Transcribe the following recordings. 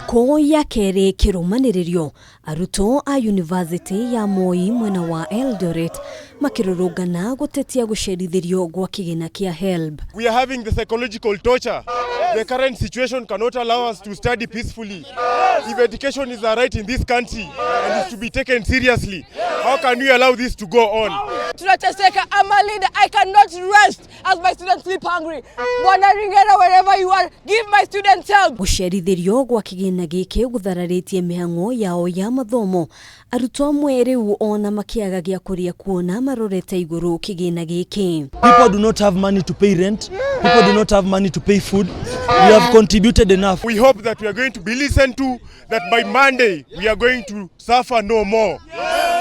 Thikũ ya kerĩ kĩrũmanĩrĩrio, Arutwo a University ya Moi mwena wa Eldoret makĩrũrũngana gũtetia gucerithirio gwa kigiina kia HELB. We are having the psychological torture. The current situation cannot allow us to study peacefully. If education is a right in this country and is to be taken seriously, how can we allow this to go on? Tunateseka. I'm a leader. I cannot rest as my students sleep hungry. Bwana Ringera, wherever you are, give my students help. Gucerithirio gwa kigiina gĩkĩ gũthararĩtie mĩhang'o yao ya mathomo. Arutwo amwe rĩu ona makĩaga gĩa kũrĩa kuona marorete iguru kigiina gĩkĩ. People do not have money to pay rent. People do not have money to pay food. We have contributed enough. We hope that we are going to be listened to, that by Monday we are going to suffer no more.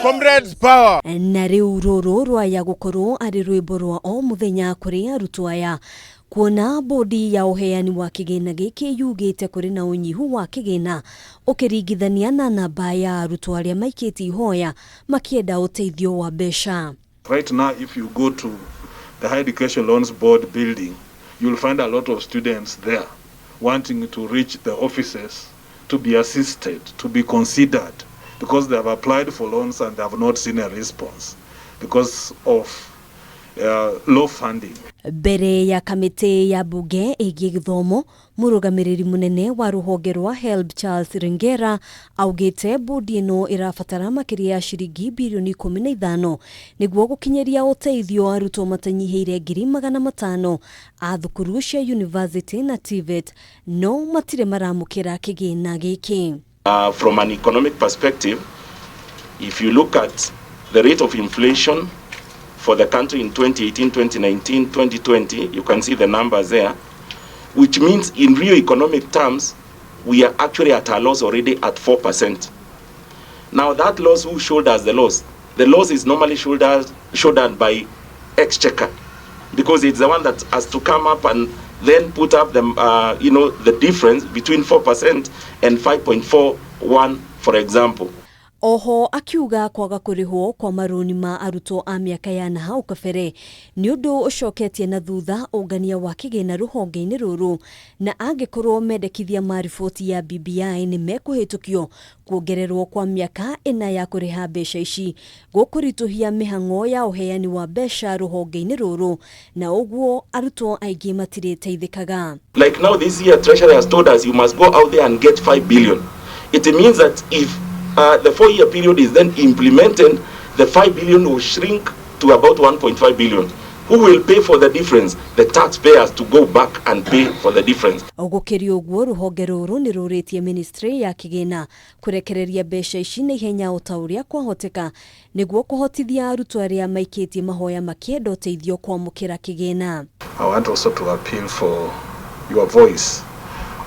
Comrades, power! Na rĩu rũrũ rwaya gukorwo arĩ rwĩmbo rwa o mũthenya kũrĩ arutwo aya. Kuona Mbondi ya uheani wa kigiina gĩkĩ yugite kuri na unyihu wa kigiina ũkĩringithania na namba ya arutwo arĩa maikitie ihoya makĩenda uteithio wa mbeca. Right now, if you go to the Higher Education Loans Board building, you'll find a lot of students there wanting to reach the offices to be assisted, to be considered, because they have applied for loans and they have not seen a response because of low funding. Mbere ya kamĩtĩ ya bunge ĩgiĩ githomo, mũrũgamĩrĩri mũnene wa rũhonge rwa HELB Charles Ringera augĩte Mbondi ĩno ĩrabatara makĩria ya ciringi bilioni 15 nĩguo gũkinyeria ũteithio arutwo matanyihĩire 500,000 a thukuru cia university na TVET no matire maramũkĩra kigiina gĩkĩ. From an economic perspective, if you look at the rate of inflation for the country in 2018, 2019, 2020, you can see the numbers there, which means in real economic terms, we are actually at a loss already at 4%. Now that loss, who shoulders the loss? The loss is normally shouldered by exchequer, because it's the one that has to come up and then put up the, the difference between 4% and 5.41, for example. Oho akiuga kwaga kũrĩhwo kwa marũni ma arutwo a mĩaka ya na hau kabere nĩ ũndũ ũcoketie na thutha ũngania wa kigiina rũhonge-inĩ rũrũ na angĩkorwo mendekithia ma riboti ya BBI nĩ mekũhĩtũkio kuongererwo kwa mĩaka 4 ya kũrĩha mbeca ici gũkũritũhia mĩhang'o ya uheani wa mbeca rũhonge-inĩ rũrũ na ũguo arutwo aingĩ matirĩteithĩkaga. Like now this year Treasury has told us you must go out there and get 5 billion. It means that if the 4-year period is then implemented, the 5 billion will shrink to about 1.5 billion. Who will pay for the difference? The taxpayers to go back and pay for the difference. Ogũkĩria ũguo rũhonge rũrũ nĩ rũrĩtie ministry ya kigiina kũrekereria mbeca ici na ihenya o ta ũrĩa kwahoteka nĩguo kũhotithia arutwo arĩa maikitie mahoya makĩenda ũteithio kwamũkĩra kigiina. I want also to appeal for your voice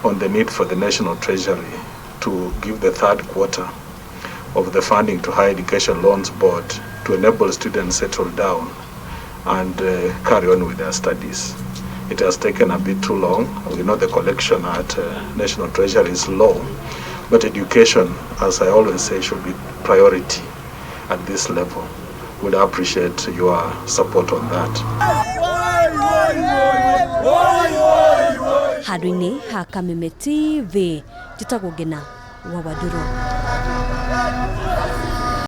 on the need for the National Treasury to give the third quarter of the funding to Higher Education Loans Board to enable students settle down and carry on with their studies. It has taken a bit too long. We know the collection at National Treasury is low, but education, as I always say, should be priority at this level. We'd appreciate your support on that. Handũ-inĩ ha Kameme TV, njĩtagwo Ngina wa Waduro.